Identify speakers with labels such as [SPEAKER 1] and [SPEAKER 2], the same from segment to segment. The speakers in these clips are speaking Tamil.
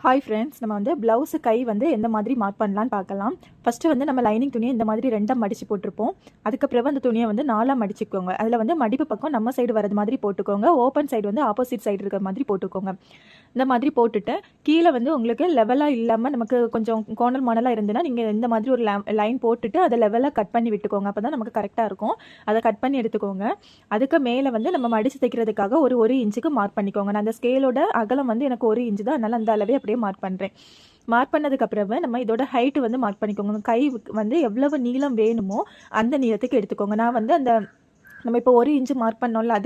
[SPEAKER 1] ஹாய் ஃப்ரெண்ட்ஸ், நம்ம வந்து ப்ளவுஸு கை வந்து எந்த மாதிரி மார்க் பண்ணலான்னு பார்க்கலாம். ஃபஸ்ட்டு வந்து நம்ம லைனிங் துணியை இந்த மாதிரி 2ஆக மடித்து போட்டிருப்போம். அதுக்கப்புறம் அந்த துணியை வந்து 4ஆக மடிச்சுக்கோங்க. அதில் வந்து மடிப்பு பக்கம் நம்ம சைடு வரது மாதிரி போட்டுக்கோங்க. ஓப்பன் சைடு வந்து ஆப்போசிட் சைடு இருக்கிற மாதிரி போட்டுக்கோங்க. இந்த மாதிரி போட்டுட்டு கீழே வந்து உங்களுக்கு லெவலாக இல்லாமல் நமக்கு கொஞ்சம் கோணல் மாடலாக இருந்துன்னா நீங்கள் இந்த மாதிரி ஒரு லைன் போட்டுட்டு அதை லெவலாக கட் பண்ணி விட்டுக்கோங்க. அப்போ தான் நமக்கு கரெக்டாக இருக்கும். அதை கட் பண்ணி எடுத்துக்கோங்க. அதுக்கு மேலே வந்து நம்ம மடித்து தைக்கிறதுக்காக ஒரு இன்ச்சுக்கு மார்க் பண்ணிக்கோங்க. நான் அந்த ஸ்கேலோட அகலம் வந்து எனக்கு 1 இன்ச்சு தான், அதனால் அந்த அளவே அப்படியே மார்க் பண்ணுறேன். மார்க் பண்ணதுக்கு அப்புறமே நம்ம இதோட ஹைட்டு வந்து மார்க் பண்ணிக்கோங்க. கை வந்து எவ்வளவு நீளம் வேணுமோ அந்த நீளத்துக்கு எடுத்துக்கோங்க. நான் வந்து அந்த நம்ம இப்போ 1 இன்ச்சு மார்க் பண்ணோம்ல,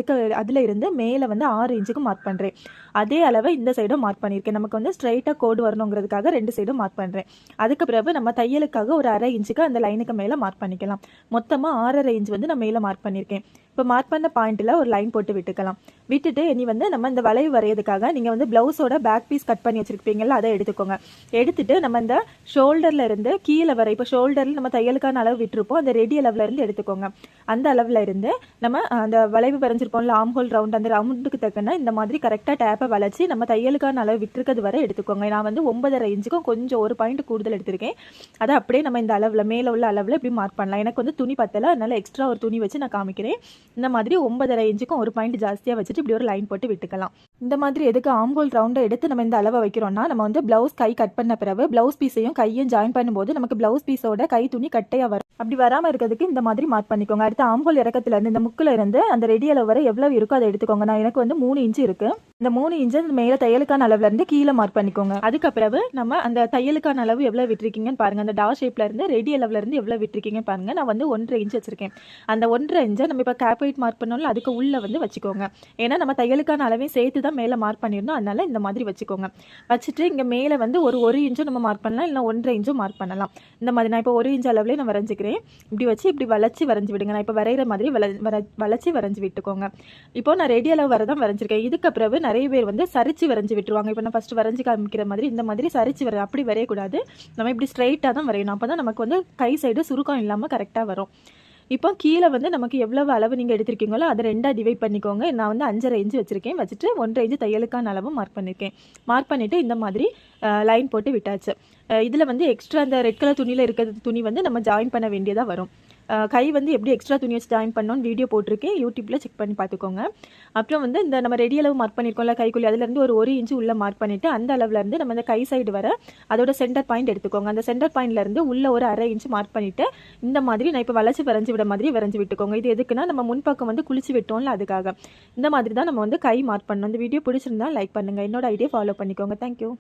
[SPEAKER 1] அதில் இருந்து மேலே வந்து 6 இன்ச்சுக்கு மார்க் பண்ணுறேன். அதே அளவை இந்த சைடும் மார்க் பண்ணியிருக்கேன். நமக்கு வந்து ஸ்ட்ரைட்டாக கோடு வரணுங்கிறதுக்காக 2 சைடும் மார்க் பண்ணுறேன். அதுக்கு பிறகு நம்ம தையலுக்காக ஒரு 1/2 இன்ச்சுக்கு அந்த லைனுக்கு மேலே மார்க் பண்ணிக்கலாம். மொத்தமாக 6.5 இன்ச் வந்து நான் மேலே மார்க் பண்ணியிருக்கேன். இப்போ மார்க் பண்ண பாயிண்ட்டில் ஒரு லைன் போட்டு விட்டுக்கலாம். விட்டுட்டு இனி வந்து நம்ம இந்த வளைவு வரையதுக்காக நீங்கள் வந்து ப்ளவுஸோட பேக் பீஸ் கட் பண்ணி வச்சுருப்பீங்கல்ல, அதை எடுத்துக்கோங்க. எடுத்துட்டு நம்ம இந்த ஷோல்டரில் இருந்து கீழே வர, இப்போ ஷோல்டரில் நம்ம தையலுக்கான அளவு விட்டுருப்போம், அந்த ரெடி அளவில் இருந்து எடுத்துக்கோங்க. அந்த அளவில் இருந்து நம்ம அந்த வளைவு வரைஞ்சிருப்போம்ல, ஆம் ஹோல் ரவுண்ட், அந்த ரவுண்டுக்கு தக்கன இந்த மாதிரி கரெக்டாக டேப்பை வளைச்சி நம்ம தையலுக்கான அளவு விட்டுருக்கிறது வரை எடுத்துக்கோங்க. நான் வந்து 9.5 இன்ச்சுக்கும் கொஞ்சம் 1 பாயிண்ட் கூடுதல் எடுத்திருக்கேன். அதை அப்படியே நம்ம இந்த அளவில் மேலே உள்ள அளவில் இப்படி மார்க் பண்ணலாம். எனக்கு வந்து துணி பத்தலை, அதனால எக்ஸ்ட்ரா ஒரு துணி வச்சு நான் காமிக்கிறேன். இந்த மாதிரி 9.5 இன்ச்சுக்கும் 1 பாயிண்ட் ஜாஸ்தியாக வச்சுட்டு இப்படி ஒரு லைன் போட்டு விட்டுக்கலாம். இந்த மாதிரி எதுக்கு ஆம் ஹோல் ரவுண்டை எடுத்து நம்ம இந்த அளவை வைக்கிறோம்னா, நம்ம வந்து ப்ளவுஸ் கை கட் பண்ண பிறகு ப்ளவுஸ் பீஸையும் கையும் ஜாயின் பண்ணும்போது நமக்கு ப்ளவுஸ் பீஸோட கை துணி கட்டையாக வரும். அப்படி வராமல் இருக்கிறதுக்கு இந்த மாதிரி மார்க் பண்ணிக்கோங்க. அடுத்து ஆம் ஹோல் இறக்கத்துல இருந்து இந்த முக்கில் இருந்து அந்த ரெடி அளவு வரை எவ்வளவு இருக்கோ அதை எடுத்துக்கோங்க. நான் எனக்கு வந்து 3 இன்ச்சு இருக்கு. இந்த 3 இன்ச்சு மேலே தையலுக்கான அளவுல இருந்து கீழே மார்க் பண்ணிக்கோங்க. அதுக்கப்புறம் நம்ம அந்த தையலுக்கான அளவு எவ்வளவு விட்டுருக்கீங்கன்னு பாருங்க. அந்த டா ஷேப்ல இருந்து ரெடி அளவுல இருந்து எவ்வளவு விட்டுருக்கீங்கன்னு பாருங்க. நான் வந்து 1.5 இன்ச் வச்சிருக்கேன். அந்த 1.5 இன்ச்சை நம்ம இப்போ கேப் வெயிட் மார்க் பண்ணோம்ல, அதுக்கு உள்ள வந்து வச்சுக்கோங்க. ஏன்னா நம்ம தையலுக்கான அளவையும் சேர்த்து தான் மேலே மார்க் பண்ணிடணும், அதனால இந்த மாதிரி வச்சுக்கோங்க. வச்சுட்டு இங்கே மேலே வந்து ஒரு இன்ச்சும் நம்ம மார்க் பண்ணலாம், இல்லை 1.5 இன்ச்சும் மார்க் பண்ணலாம். இந்த மாதிரி நான் இப்போ 1 இன்ச் அளவுலேயே நான் வரைஞ்சிக்கிறேன். இப்படி வச்சு இப்படி வளைச்சி வரைஞ்சி விடுங்க. நான் இப்போ வரைகிற மாதிரி வளைச்சி வரைஞ்சி விட்டுக்கோங்க. இப்போ நான் ரெடி அளவு வரை தான் வரைஞ்சிருக்கேன். இதுக்கப்புறம் நிறைய பேர் வந்து சரிச்சு வரைஞ்சி விட்டுருவாங்க. இப்போ நான் ஃபஸ்ட்டு வரைஞ்சி காமிக்கிற மாதிரி இந்த மாதிரி சரிச்சு அப்படி வரையக்கூடாது. நம்ம இப்படி ஸ்ட்ரைட்டாக தான் வரையணும். அப்போ தான் நமக்கு வந்து கை சைடு சுருக்கம் இல்லாமல் கரெக்டாக வரும். இப்போ கீழே வந்து நமக்கு எவ்வளவு அளவு நீங்கள் எடுத்திருக்கீங்களோ அதை 2ஆக டிவைட் பண்ணிக்கோங்க. நான் வந்து 5.5 இன்ச்சு வச்சுருக்கேன். வச்சுட்டு 1.5 இன்ச்சு தையலுக்கான அளவு மார்க் பண்ணியிருக்கேன். மார்க் பண்ணிவிட்டு இந்த மாதிரி லைன் போட்டு விட்டாச்சு. இதில் வந்து எக்ஸ்ட்ரா அந்த ரெட் கலர் துணியில் இருக்கிற துணி வந்து நம்ம ஜாயின் பண்ண வேண்டியதாக வரும். கை வந்து எப்படி எக்ஸ்ட்ரா துணி வச்சு ஜாயின் பண்ணோன்னு வீடியோ போட்டிருக்கேன், யூடியூப்பில் செக் பண்ணி பார்த்துக்கோங்க. அப்புறம் வந்து இந்த நம்ம ரெடி அளவு மார்க் பண்ணியிருக்கோம்ல கைக்குள்ளி, அதுலேருந்து ஒரு இன்ச்சு உள்ளே மார்க் பண்ணிவிட்டு அந்த அளவுலேருந்து நம்ம இந்த கை சைடு வர அதோட சென்டர் பாயிண்ட் எடுத்துக்கோங்க. அந்த சென்டர் பாயிண்ட்லேருந்து உள்ளே ஒரு 1/2 இன்ச்சு மார்க் பண்ணிவிட்டு இந்த மாதிரி நான் இப்போ வளைச்சி வரைஞ்சி விட மாதிரி வரைஞ்சி விட்டுக்கோங்க. இது எதுக்குன்னா நம்ம முன்பக்கம் வந்து குளிச்சு விட்டோம்ல, அதுக்காக. இந்த மாதிரி தான் நம்ம வந்து கை மார்க் பண்ணணும். இந்த வீடியோ பிடிச்சிருந்தா லைக் பண்ணுங்கள். என்னோட ஐடியா ஃபாலோ பண்ணிக்கோங்க. தேங்க்யூ.